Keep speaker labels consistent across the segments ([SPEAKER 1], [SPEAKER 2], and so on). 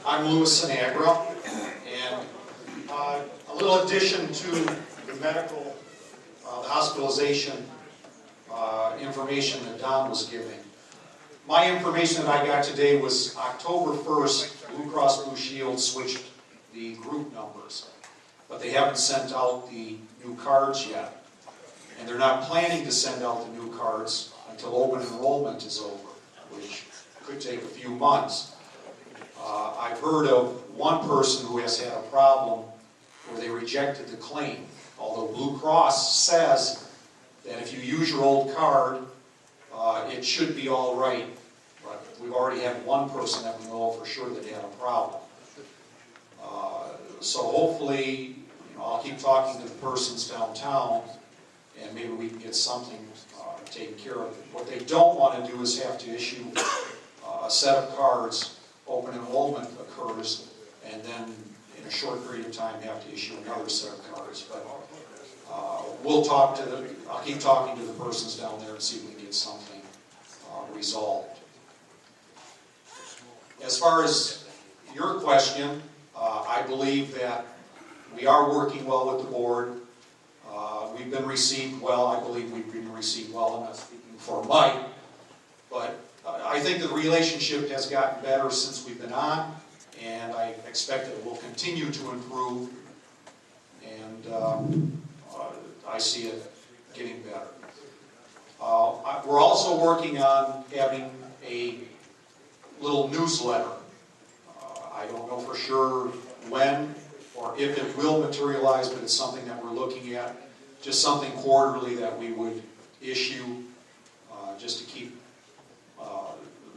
[SPEAKER 1] I'm Louis Sinagra, and a little addition to the medical, the hospitalization information that Don was giving. My information that I got today was October 1st, Blue Cross Blue Shield switched the group numbers, but they haven't sent out the new cards yet. And they're not planning to send out the new cards until open enrollment is over, which could take a few months. I've heard of one person who has had a problem where they rejected the claim, although Blue Cross says that if you use your old card, it should be all right. But we've already had one person that we know for sure that had a problem. So hopefully, I'll keep talking to the persons downtown, and maybe we can get something taken care of. What they don't want to do is have to issue a set of cards. Open enrollment occurs, and then in a short period of time have to issue another set of cards. But I'll keep talking to the persons down there and see if we can get something resolved. As far as your question, I believe that we are working well with the board. We've been received well. I believe we've been received well. I'm not speaking for Mike, but I think the relationship has gotten better since we've been on, and I expect that it will continue to improve, and I see it getting better. We're also working on having a little newsletter. I don't know for sure when or if it will materialize, but it's something that we're looking at. Just something quarterly that we would issue just to keep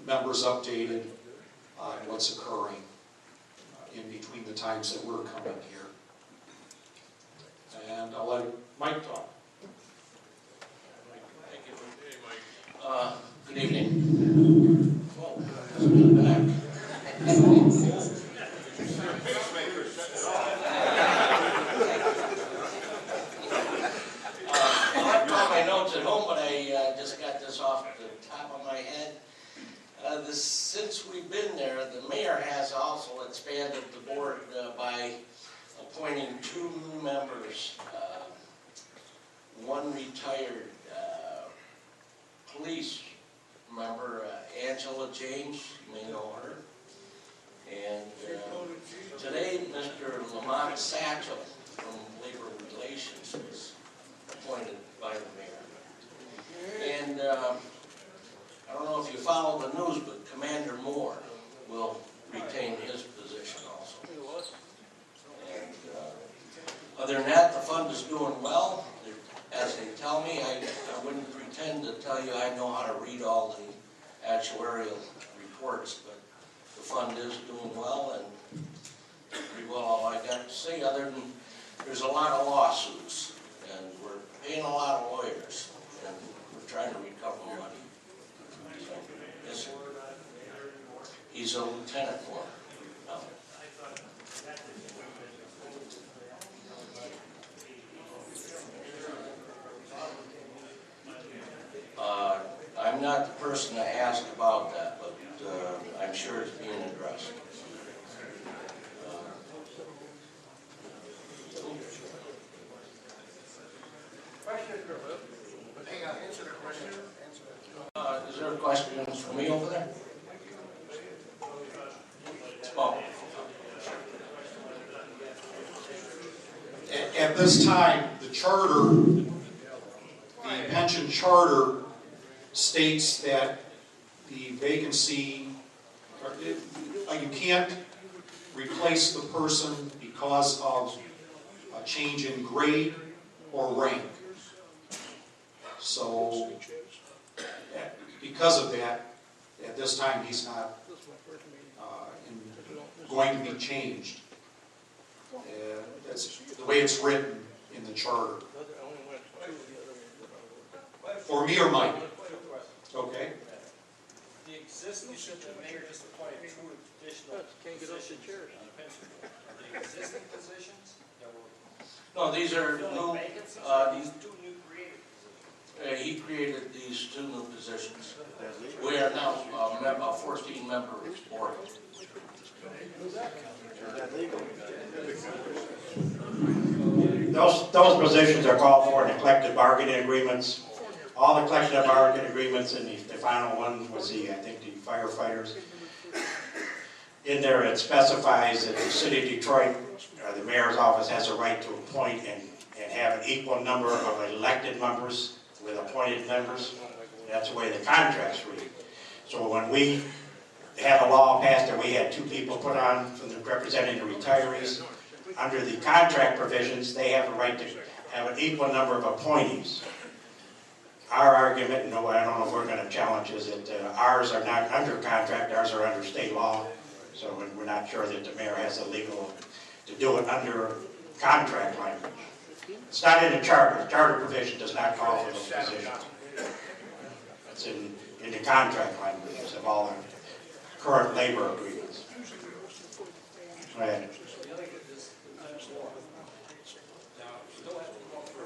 [SPEAKER 1] members updated on what's occurring in between the times that we're coming here. And I'll let Mike talk.
[SPEAKER 2] Thank you. Hey, Mike. Good evening. Whoa, back. I've got my notes at home, but I just got this off the top of my head. Since we've been there, the mayor has also expanded the board by appointing 2 new members. One retired police member, Angela James, you may know her. And today, Mr. Lamont Satchel from Labor Relations was appointed by the mayor. And I don't know if you follow the news, but Commander Moore will retain his position also. And other than that, the fund is doing well. As they tell me, I wouldn't pretend to tell you I know how to read all the actuarial reports, but the fund is doing well, and pretty well all I got to say, other than there's a lot of lawsuits, and we're paying a lot of lawyers, and we're trying to recover money. Yes, sir. He's a lieutenant for him. I'm not the person to ask about that, but I'm sure it's being addressed. Is there a question for me over there? Oh.
[SPEAKER 1] At this time, the charter, the pension charter, states that the vacancy, you can't replace the person because of a change in grade or rank. So, because of that, at this time he's not going to be changed. That's the way it's written in the charter. For me or Mike? Okay.
[SPEAKER 3] The existing, the mayor just appointed 2 additional positions on the pension board. Are the existing positions that were...
[SPEAKER 2] No, these are new,
[SPEAKER 3] these 2 new created positions.
[SPEAKER 2] he created these 2 new positions. We are now a 14-member board.
[SPEAKER 4] Those positions are called for in the collective bargaining agreements. All the collective bargaining agreements, and the final one was I think the firefighters. In there it specifies that the city of Detroit, the mayor's office has a right to appoint and have an equal number of elected members with appointed members. That's the way the contracts read. So when we had a law passed that we had 2 people put on from representing the retirees, under the contract provisions, they have a right to have an equal number of appointees. Our argument, no, I don't know if we're going to challenge, is that ours are not under contract, ours are under state law. So we're not sure that the mayor has the legal to do it under contract language. It's not in the charter. The charter provision does not call for those positions. It's in the contract language of all the current labor agreements. Right.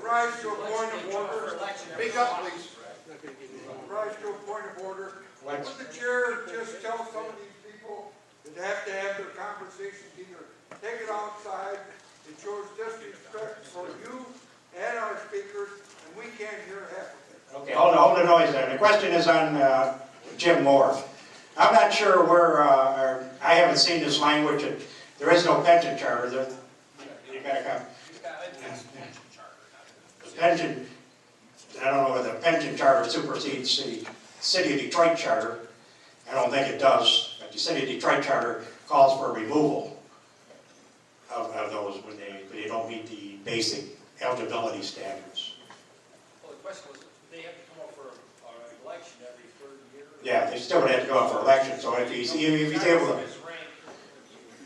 [SPEAKER 5] Rise to a point of order. Speak up, please. Rise to a point of order. Would the chair just tell some of these people that have to have their conversations either take it outside? It shows disrespect for you and our speakers, and we can't hear half of it.
[SPEAKER 4] Okay, hold the noise there. The question is on Jim Moore. I'm not sure where, I haven't seen this language. There is no pension charter. You gotta come. The pension, I don't know whether the pension charter supersedes the City of Detroit charter. I don't think it does. But the City of Detroit charter calls for removal of those when they don't meet the basic eligibility standards.
[SPEAKER 3] Well, the question was, they have to come up for an election every 3rd year?
[SPEAKER 4] Yeah, they still would have to go up for election. So if he's able to,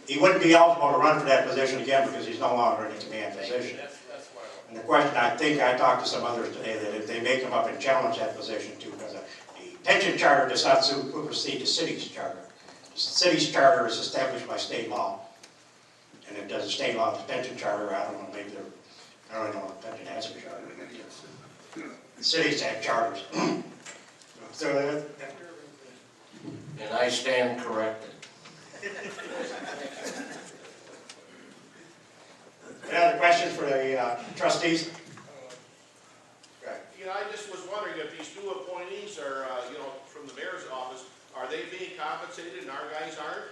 [SPEAKER 4] he wouldn't be eligible to run for that position again because he's no longer in a command position. And the question, I think I talked to some others today, that if they may come up and challenge that position too, because the pension charter does not supersede the city's charter. The city's charter is established by state law. And it does a state law, the pension charter, I don't know, maybe they're, I don't know if the pension has a charter. The cities have charters. So
[SPEAKER 2] And I stand corrected.
[SPEAKER 4] any other questions for the trustees? Okay.
[SPEAKER 6] I just was wondering if these 2 appointees are, from the mayor's office, are they being compensated and our guys aren't?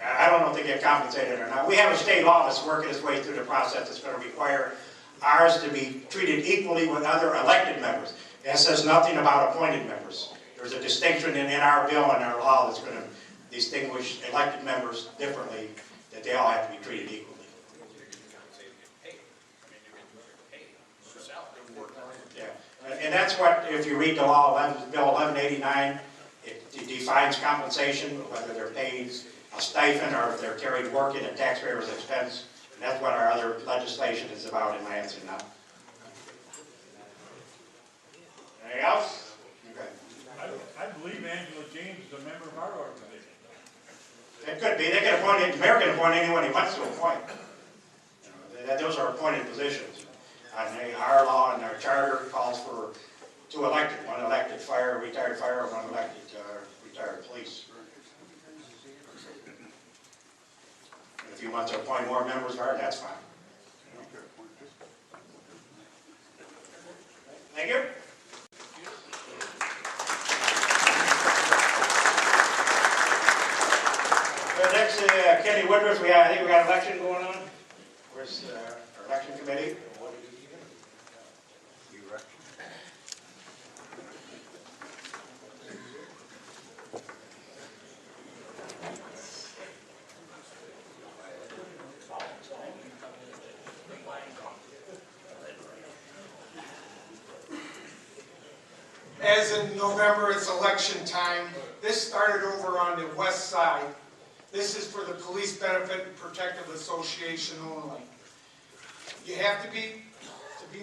[SPEAKER 4] I don't know if they get compensated or not. We have a state law that's working its way through the process that's going to require ours to be treated equally with other elected members. It says nothing about appointed members. There's a distinction in our bill and our law that's going to distinguish elected members differently, that they all have to be treated equally. Yeah, and that's what, if you read the law, Bill 1189, it defines compensation, whether they're paid a stipend or if they're carried work at a taxpayer's expense. And that's what our other legislation is about in my answer now. Anything else? Okay.
[SPEAKER 7] I believe Angela James is a member of our organization.
[SPEAKER 4] It could be. They can appoint, the mayor can appoint anyone he wants to appoint. Those are appointed positions. And our law and our charter calls for 2 elected, 1 elected retired fire, and 1 elected retired police. If you want to appoint more members of our, that's fine. Thank you. Next, Kenny Woodruff, I think we got an election going on. Where's our election committee?
[SPEAKER 5] As in November, it's election time. This started over on the west side. This is for the Police Benefit and Protective Association only. You have to be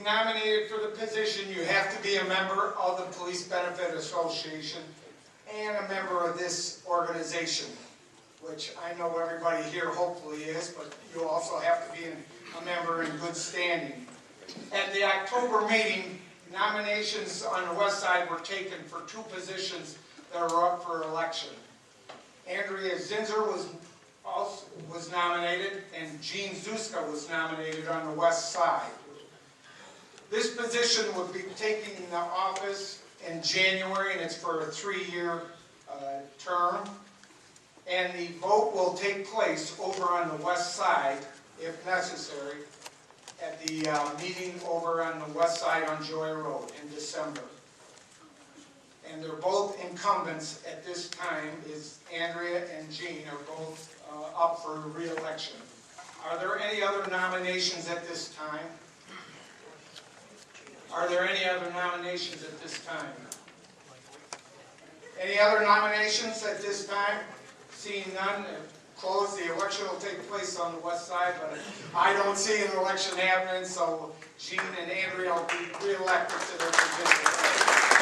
[SPEAKER 5] nominated for the position, you have to be a member of the Police Benefit Association and a member of this organization, which I know everybody here hopefully is, but you also have to be a member in good standing. At the October meeting, nominations on the west side were taken for 2 positions that are up for election. Andrea Andrea Zinser was nominated, and Jean Zuska was nominated on the west side. This position would be taking the office in January, and it's for a 3-year term. And the vote will take place over on the west side, if necessary, at the meeting over on the west side on Joy Road in December. And they're both incumbents at this time. Is Andrea and Jean are both up for re-election. Are there any other nominations at this time? Are there any other nominations at this time? Any other nominations at this time? Seeing none, close. The election will take place on the west side, but I don't see an election happening, so Jean and Andrea will be re-elected to their position.